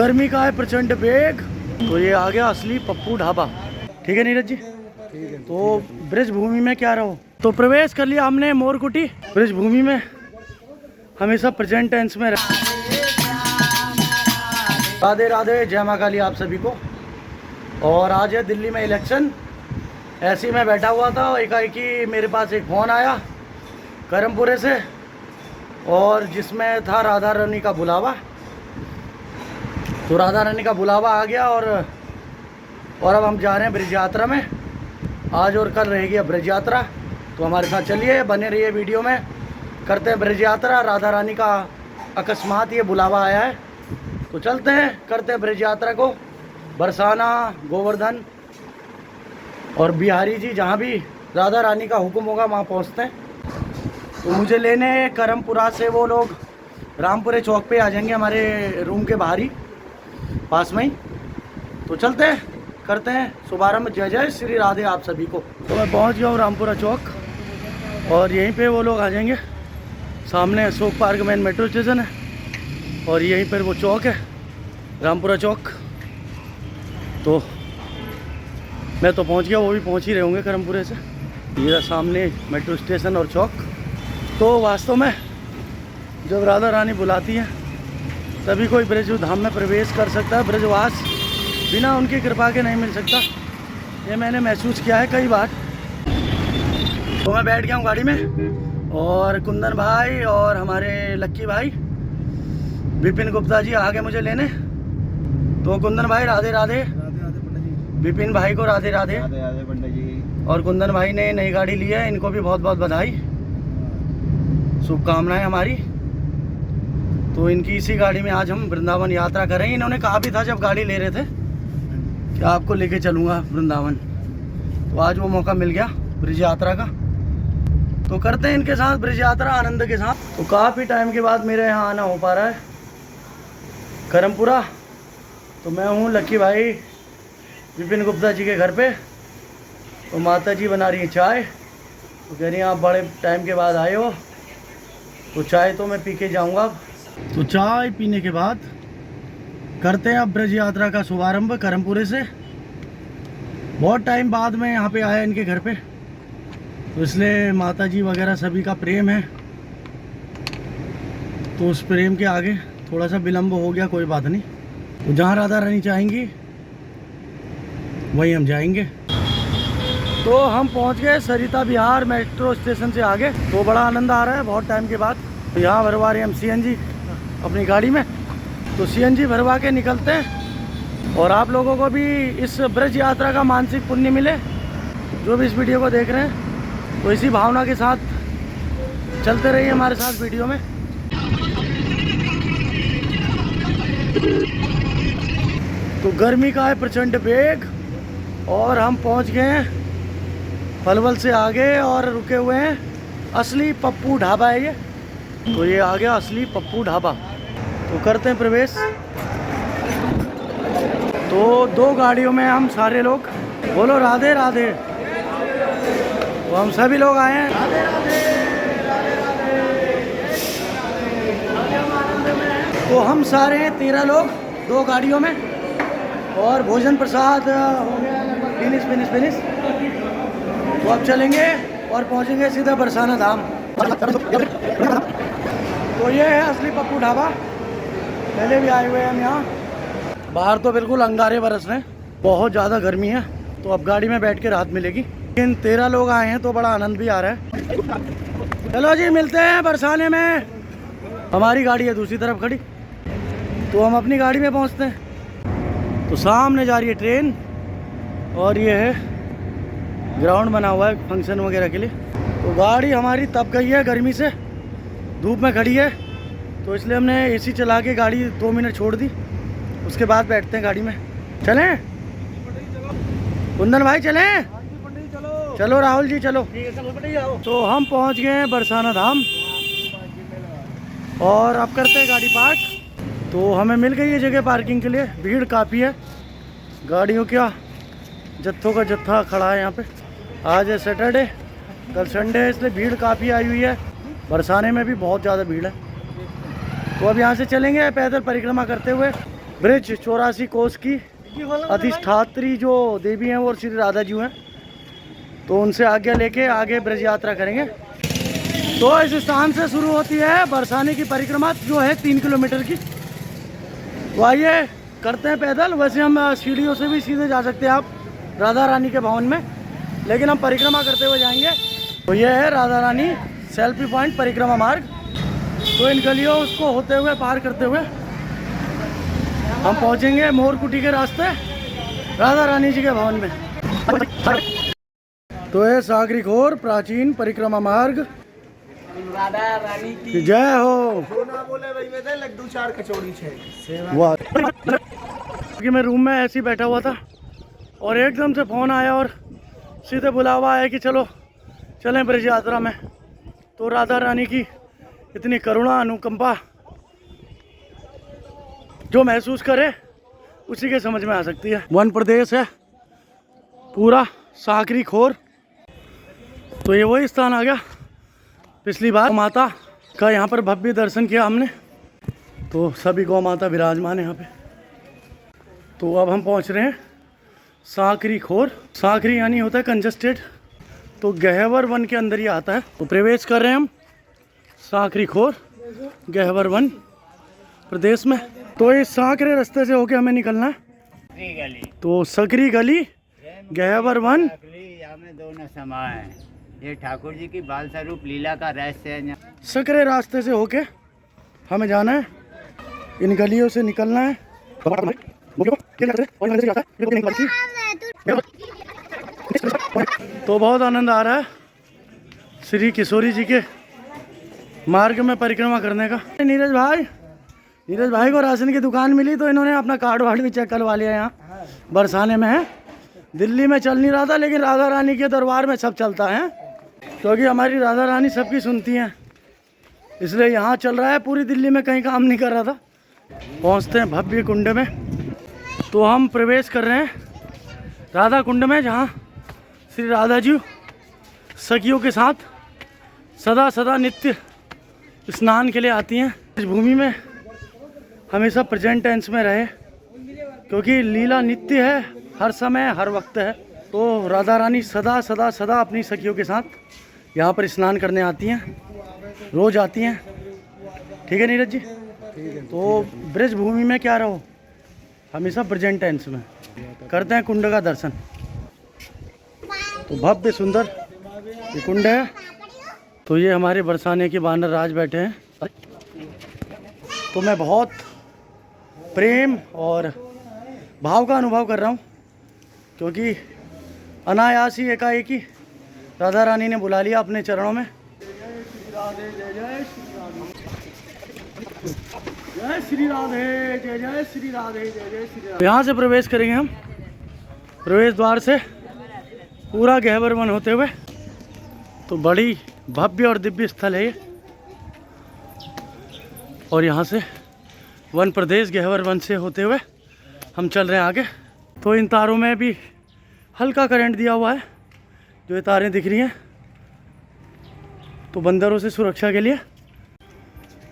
गर्मी का है प्रचंड वेग। तो ये आ गया असली पप्पू ढाबा। ठीक है नीरज जी, ठीक है। तो ब्रज भूमि में क्या रहो, तो प्रवेश कर लिया हमने मोरकुटी। ब्रज भूमि में हमेशा प्रेजेंट टेंस में राधे राधे, जय मां काली आप सभी को। और आज है दिल्ली में इलेक्शन। ऐसे ही मैं बैठा हुआ था, एकाएकी मेरे पास एक फ़ोन आया करमपुरे से, और जिसमें था राधा रानी का बुलावा। तो राधा रानी का बुलावा आ गया और अब हम जा रहे हैं ब्रज यात्रा में। आज और कल रहेगी अब ब्रज यात्रा। तो हमारे साथ चलिए, बने रहिए वीडियो में। करते हैं ब्रज यात्रा। राधा रानी का अकस्मात ये बुलावा आया है, तो चलते हैं, करते हैं ब्रज यात्रा को। बरसाना, गोवर्धन और बिहारी जी, जहाँ भी राधा रानी का हुक्म होगा वहाँ पहुँचते हैं। तो मुझे लेने करमपुरा से वो लोग रामपुरे चौक पे आ जाएंगे, हमारे रूम के बाहर ही पास में ही। तो चलते हैं, करते हैं शुभारंभ। जय जय श्री राधे आप सभी को। तो मैं पहुंच गया हूँ रामपुरा चौक, और यहीं पे वो लोग आ जाएंगे। सामने Ashok park main metro station है, और यहीं पर वो चौक है रामपुरा चौक। तो मैं तो पहुंच गया, वो भी पहुंच ही रहे होंगे करमपुरे से। ये सामने मेट्रो स्टेशन और चौक। तो वास्तव में जब राधा रानी बुलाती है तभी कोई ब्रज धाम में प्रवेश कर सकता है। ब्रजवास बिना उनकी कृपा के नहीं मिल सकता, ये मैंने महसूस किया है कई बार। तो मैं बैठ गया हूँ गाड़ी में, और कुंदन भाई और हमारे लक्की भाई विपिन गुप्ता जी आ गए मुझे लेने। तो कुंदन भाई राधे राधे, विपिन भाई को राधे राधे, पंडित जी। और कुंदन भाई ने नई गाड़ी ली है, इनको भी बहुत बहुत बधाई, शुभकामनाएं हमारी। तो इनकी इसी गाड़ी में आज हम वृंदावन यात्रा करेंगे। इन्होंने कहा भी था जब गाड़ी ले रहे थे कि आपको लेके चलूँगा वृंदावन, तो आज वो मौका मिल गया ब्रज यात्रा का। तो करते हैं इनके साथ ब्रज यात्रा आनंद के साथ। तो काफ़ी टाइम के बाद मेरे यहाँ आना हो पा रहा है करमपुरा। तो मैं हूँ लक्की भाई विपिन गुप्ता जी के घर पे। तो माता जी बना रही हैं चाय, तो कह रही हैं आप बड़े टाइम के बाद आए हो, तो चाय तो मैं पी के जाऊँगा। तो चाय पीने के बाद करते हैं अब ब्रज यात्रा का शुभारंभ करमपुरे से। बहुत टाइम बाद में यहाँ पे आया इनके घर पे, तो इसलिए माता जी वगैरह सभी का प्रेम है। तो उस प्रेम के आगे थोड़ा सा विलम्ब हो गया, कोई बात नहीं। तो जहाँ राधा रानी चाहेंगी वहीं हम जाएंगे। तो हम पहुँच गए सरिता विहार मेट्रो स्टेशन से आगे। तो बड़ा आनंद आ रहा है बहुत टाइम के बाद। तो यहाँ भरवा रहे हम CNG अपनी गाड़ी में। तो CNG भरवा के निकलते हैं, और आप लोगों को भी इस ब्रज यात्रा का मानसिक पुण्य मिले, जो भी इस वीडियो को देख रहे हैं। तो इसी भावना के साथ चलते रहिए हमारे साथ वीडियो में। तो गर्मी का है प्रचंड वेग, और हम पहुंच गए हैं पलवल से आगे, और रुके हुए हैं असली पप्पू ढाबा है ये। तो ये आ गया असली पप्पू ढाबा। तो करते हैं प्रवेश। तो 2 गाड़ियों में हम सारे लोग बोलो राधे राधे। तो हम सभी लोग आए हैं राधे राधे, राधे राधे। तो हम सारे 13 लोग 2 गाड़ियों में, और भोजन प्रसाद हो गया लगभग फिनिश। तो अब चलेंगे और पहुंचेंगे सीधा बरसाना धाम। तो ये है असली पप्पू ढाबा, पहले भी आए हुए हैं हम यहाँ। बाहर तो बिल्कुल अंगारे बरस रहे हैं, बहुत ज़्यादा गर्मी है। तो अब गाड़ी में बैठ के राहत मिलेगी। लेकिन 13 लोग आए हैं तो बड़ा आनंद भी आ रहा है। चलो जी, मिलते हैं बरसाने में। हमारी गाड़ी है दूसरी तरफ खड़ी, तो हम अपनी गाड़ी में पहुँचते हैं। तो सामने जा रही है ट्रेन, और ये है ग्राउंड बना हुआ है फंक्शन वगैरह के लिए। तो गाड़ी हमारी तप गई है गर्मी से, धूप में खड़ी है। तो इसलिए हमने AC चला के गाड़ी 2 मिनट छोड़ दी, उसके बाद बैठते हैं गाड़ी में। चलें कुंदन भाई, चलें? चलो राहुल जी चलो। तो हम पहुंच गए हैं बरसाना धाम, और अब करते हैं गाड़ी पार्क। तो हमें मिल गई है जगह पार्किंग के लिए। भीड़ काफ़ी है, गाड़ियों का जत्थों का जत्था खड़ा है यहाँ पे। आज है सैटरडे, कल संडे है, इसलिए भीड़ काफ़ी आई हुई है। बरसाने में भी बहुत ज़्यादा भीड़ है। तो अब यहाँ से चलेंगे पैदल परिक्रमा करते हुए ब्रिज 84 कोस की अधिष्ठात्री जो देवी हैं वो श्री राधा जी हैं, तो उनसे आज्ञा लेके आगे ब्रज यात्रा करेंगे। तो इस स्थान से शुरू होती है बरसाने की परिक्रमा जो है 3 किलोमीटर की। तो आइए करते हैं पैदल। वैसे हम सीढ़ियों से भी सीधे जा सकते हैं आप राधा रानी के भवन में, लेकिन हम परिक्रमा करते हुए जाएंगे। तो ये है राधा रानी सेल्फी पॉइंट परिक्रमा मार्ग। तो इन गलियों उसको होते हुए पार करते हुए हम पहुंचेंगे मोरकुटी के रास्ते राधा रानी जी के भवन में। तो ये सागरी खोर प्राचीन परिक्रमा मार्ग। राधा रानी की जय हो। बोले भाई लड्डू 4 कचौड़ी 6। वाह, कि मैं रूम में ऐसे ही बैठा हुआ था और एकदम से फ़ोन आया और सीधे बुलावा आया कि चलो चलें ब्रज यात्रा में। तो राधा रानी की इतनी करुणा अनुकंपा जो महसूस करे उसी के समझ में आ सकती है। वन प्रदेश है पूरा सागरी खोर। तो ये वही स्थान आ गया, पिछली बार माता का यहाँ पर भव्य दर्शन किया हमने। तो सभी गौ माता विराजमान है यहाँ पे। तो अब हम पहुँच रहे हैं सागरी खोर। सागरी यानी होता है कंजस्टेड, तो गहवर वन के अंदर ही आता है। तो प्रवेश कर रहे हैं हम सागरी खोर गहवर वन प्रदेश में। तो इस साकरे रास्ते से होके हमें निकलना है। तो सकरी गली गहवर वन में दोनों समा है। ये ठाकुर जी की बाल स्वरूप लीला का रहस्य है। सकरे रास्ते से होके हमें जाना है, इन गलियों से निकलना है। तो बहुत आनंद आ रहा है श्री किशोरी जी के मार्ग में परिक्रमा करने का। नीरज भाई को राशन की दुकान मिली तो इन्होंने अपना कार्ड वार्ड भी चेक करवा लिया। यहाँ बरसाने में है, दिल्ली में चल नहीं रहा था, लेकिन राधा रानी के दरबार में सब चलता है, क्योंकि हमारी राधा रानी सबकी सुनती हैं, इसलिए यहाँ चल रहा है। पूरी दिल्ली में कहीं काम नहीं कर रहा था। पहुँचते हैं भव्य कुंड में। तो हम प्रवेश कर रहे हैं राधा कुंड में, जहाँ श्री राधा जी सखियों के साथ सदा सदा नित्य स्नान के लिए आती हैं। इस भूमि में हमेशा प्रेजेंट टेंस में रहे, क्योंकि लीला नित्य है, हर समय हर वक्त है। तो राधा रानी सदा सदा सदा अपनी सखियों के साथ यहाँ पर स्नान करने आती हैं, रोज आती हैं। ठीक है नीरज जी? तो ब्रज भूमि में क्या रहो, हमेशा प्रेजेंट टेंस में। करते हैं कुंड का दर्शन। तो भव्य सुंदर ये कुंड है। तो ये हमारे बरसाने के वानर राज बैठे हैं। तो मैं बहुत प्रेम और भाव का अनुभव कर रहा हूँ, क्योंकि अनायास ही एकाएक ही राधा रानी ने बुला लिया अपने चरणों में। जय श्री राधे, जय जय श्री राधे, जय जय श्री राधे। यहाँ से प्रवेश करेंगे हम, प्रवेश द्वार से पूरा गहवर वन होते हुए। तो बड़ी भव्य और दिव्य स्थल है ये। और यहाँ से वन प्रदेश गहवर वन से होते हुए हम चल रहे हैं आगे। तो इन तारों में भी हल्का करंट दिया हुआ है, जो ये तारें दिख रही हैं, तो बंदरों से सुरक्षा के लिए।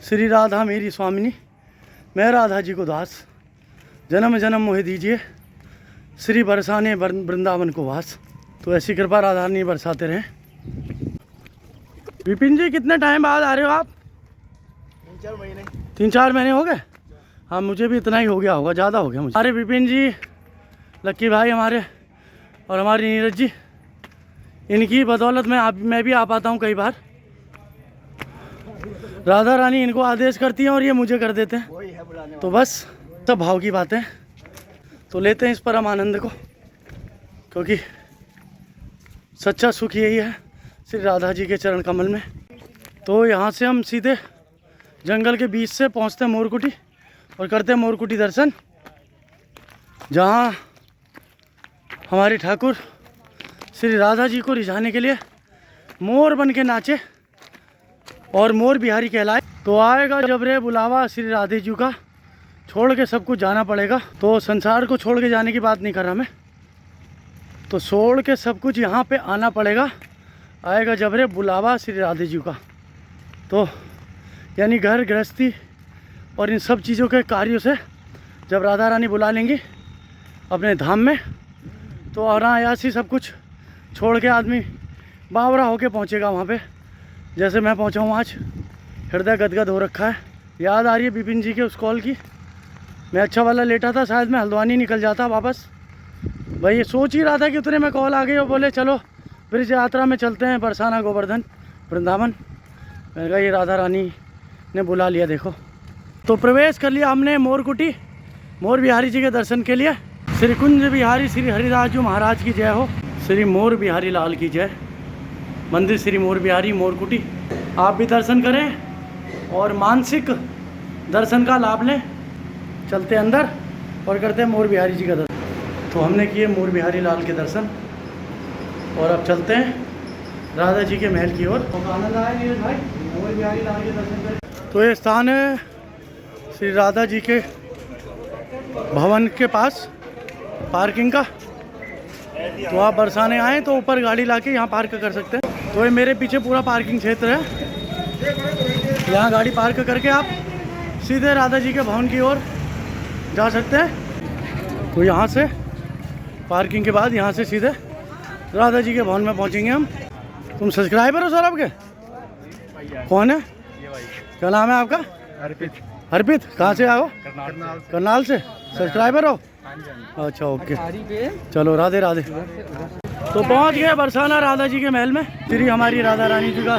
श्री राधा मेरी स्वामिनी, मैं राधा जी को दास, जन्म जन्म मोहे दीजिए, श्री बरसाने वृंदावन को वास। तो ऐसी कृपा राधा रानी बरसाते रहें। विपिन जी कितने टाइम बाद आ रहे हो आप? 3-4 महीने हो गए। हाँ मुझे भी इतना ही हो गया होगा, ज़्यादा हो गया मुझे। अरे विपिन जी, लक्की भाई हमारे और हमारी नीरज जी, इनकी बदौलत मैं भी आ पाता हूँ कई बार। राधा रानी इनको आदेश करती हैं और ये मुझे कर देते हैं। तो बस सब भाव की बातें। तो लेते हैं इस परम आनंद को, क्योंकि सच्चा सुख यही है श्री राधा जी के चरण कमल में। तो यहाँ से हम सीधे जंगल के बीच से पहुँचते हैं मोरकुटी और करते हैं मोरकुटी दर्शन, जहाँ हमारे ठाकुर श्री राधा जी को रिझाने के लिए मोर बन के नाचे और मोर बिहारी कहलाए। तो आएगा जब रे बुलावा श्री राधे जी का, छोड़ के सब कुछ जाना पड़ेगा। तो संसार को छोड़ के जाने की बात नहीं कर रहा मैं, तो छोड़ के सब कुछ यहाँ पे आना पड़ेगा। आएगा जब रे बुलावा श्री राधे जी का। तो यानी घर गृहस्थी और इन सब चीज़ों के कार्यों से जब राधा रानी बुला लेंगी अपने धाम में तो अनायासी सब कुछ छोड़ के आदमी बावरा होके पहुँचेगा वहाँ पे। जैसे मैं पहुँचा हूँ आज, हृदय गदगद हो रखा है। याद आ रही है बिपिन जी के उस कॉल की। मैं अच्छा वाला लेटा था, शायद मैं हल्द्वानी निकल जाता वापस। भाई ये सोच ही रहा था कि उतने में कॉल आ गई और बोले चलो ब्रिज यात्रा में चलते हैं बरसाना गोवर्धन वृंदावन। मैंने कहा ये राधा रानी ने बुला लिया। देखो तो प्रवेश कर लिया हमने मोरकुटी, मोर बिहारी जी के दर्शन के लिए। श्री कुंज बिहारी श्री हरिदास जी महाराज की जय हो, श्री मोर बिहारी लाल की जय। मंदिर श्री मोर बिहारी मोरकुटी, आप भी दर्शन करें और मानसिक दर्शन का लाभ लें। चलते अंदर और करते हैं मोर बिहारी जी का दर्शन। तो हमने किए मोर बिहारी लाल के दर्शन और अब चलते हैं राधा जी के महल की ओर। आनंद आया नीरज भाई मोर बिहारी लाल के दर्शन करें। तो ये स्थान है श्री राधा जी के भवन के पास पार्किंग का। तो आप बरसाने आएँ तो ऊपर गाड़ी लाके यहाँ पार्क कर सकते हैं। तो ये मेरे पीछे पूरा पार्किंग क्षेत्र है, यहाँ गाड़ी पार्क करके आप सीधे राधा जी के भवन की ओर जा सकते हैं। तो यहाँ से पार्किंग के बाद यहाँ से सीधे राधा जी के भवन में पहुँचेंगे हम। तुम सब्सक्राइबर हो सौरभ के? कौन है? क्या नाम है आपका? अर्पित। अर्पित, कहाँ से आओ? करनाल से। सब्सक्राइबर हो? अच्छा ओके, चलो राधे राधे। तो पहुँच गए बरसाना राधा जी के महल में। श्री हमारी राधा रानी जी का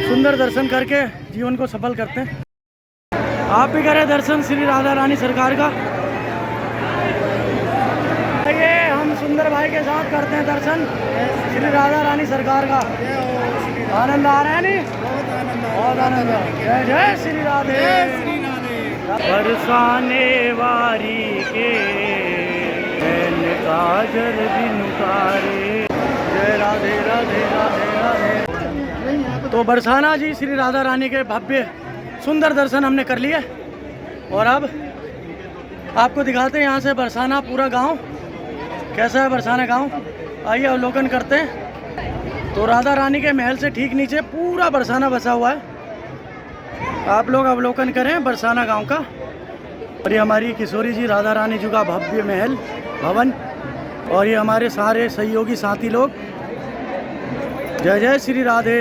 सुंदर दर्शन करके जीवन को सफल करते हैं। आप भी करें दर्शन श्री राधा रानी सरकार का। ये हम सुंदर भाई के साथ करते हैं दर्शन श्री राधा रानी सरकार का। आनंद आ रहा है नहीं? बहुत आनंद है। जय जय श्री राधे। बरसाने वारी के काजल बिनुकारे, जय राधे राधे राधे राधे। तो बरसाना जी श्री राधा रानी के भव्य सुंदर दर्शन हमने कर लिए और अब आपको दिखाते हैं यहाँ से बरसाना पूरा गांव कैसा है। बरसाना गांव आइए अवलोकन करते हैं। तो राधा रानी के महल से ठीक नीचे पूरा बरसाना बसा हुआ है। आप लोग अवलोकन करें बरसाना गांव का। और ये हमारी किशोरी जी राधा रानी जी का भव्य महल भवन और ये हमारे सारे सहयोगी साथी लोग। जय जय श्री राधे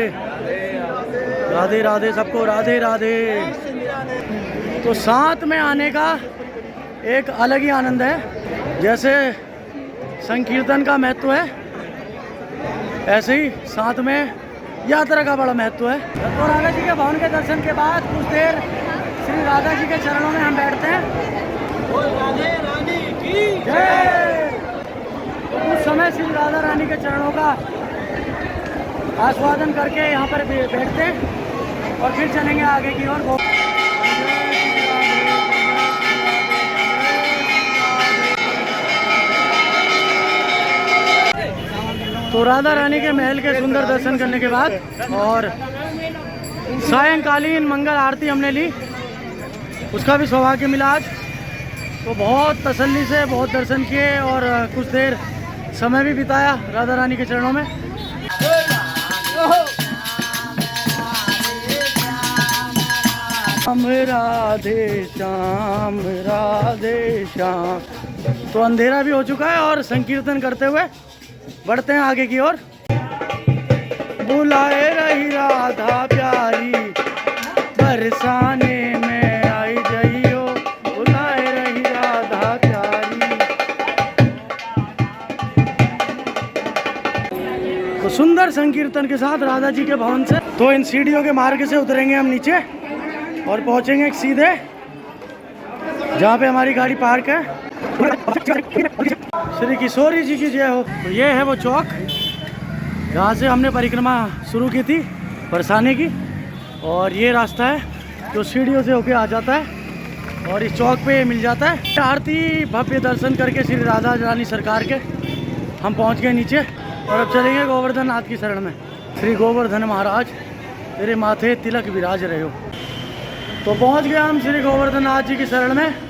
राधे राधे सबको राधे राधे। तो साथ में आने का एक अलग ही आनंद है। जैसे संकीर्तन का महत्व है ऐसे ही साथ में यात्रा का बड़ा महत्व है। तो राधा जी के भवन के दर्शन के बाद कुछ देर श्री राधा जी के चरणों में हम बैठते हैं। राधे रानी की जय। तो कुछ समय श्री राधा रानी के चरणों का आस्वादन करके यहाँ पर बैठते हैं और फिर चलेंगे आगे की ओर। तो राधा रानी के महल के सुंदर दर्शन करने के बाद और सायंकालीन मंगल आरती हमने ली, उसका भी सौभाग्य मिला आज। तो बहुत तसल्ली से बहुत दर्शन किए और कुछ देर समय भी बिताया राधा रानी के चरणों में। राधे श्याम राधे श्याम। तो अंधेरा भी हो चुका है और संकीर्तन करते हुए बढ़ते हैं आगे की ओर। बुलाए रही राधा प्यारी बरसाने में आई जइयो, बुलाए रही राधा प्यारी। तो सुंदर संकीर्तन के साथ राधा जी के भवन से तो इन सीढ़ियों के मार्ग से उतरेंगे हम नीचे और पहुंचेंगे सीधे जहाँ पे हमारी गाड़ी पार्क है। श्री किशोरी जी की जय हो। तो ये है वो चौक जहाँ से हमने परिक्रमा शुरू की थी बरसाने की और ये रास्ता है जो सीढ़ियों से होके आ जाता है और इस चौक पे मिल जाता है। आरती भव्य दर्शन करके श्री राधा रानी सरकार के हम पहुँच गए नीचे और अब चलेंगे गोवर्धन नाथ की शरण में। श्री गोवर्धन महाराज तेरे माथे तिलक विराज रहे हो। तो पहुँच गए हम श्री गोवर्धन नाथ जी की शरण में।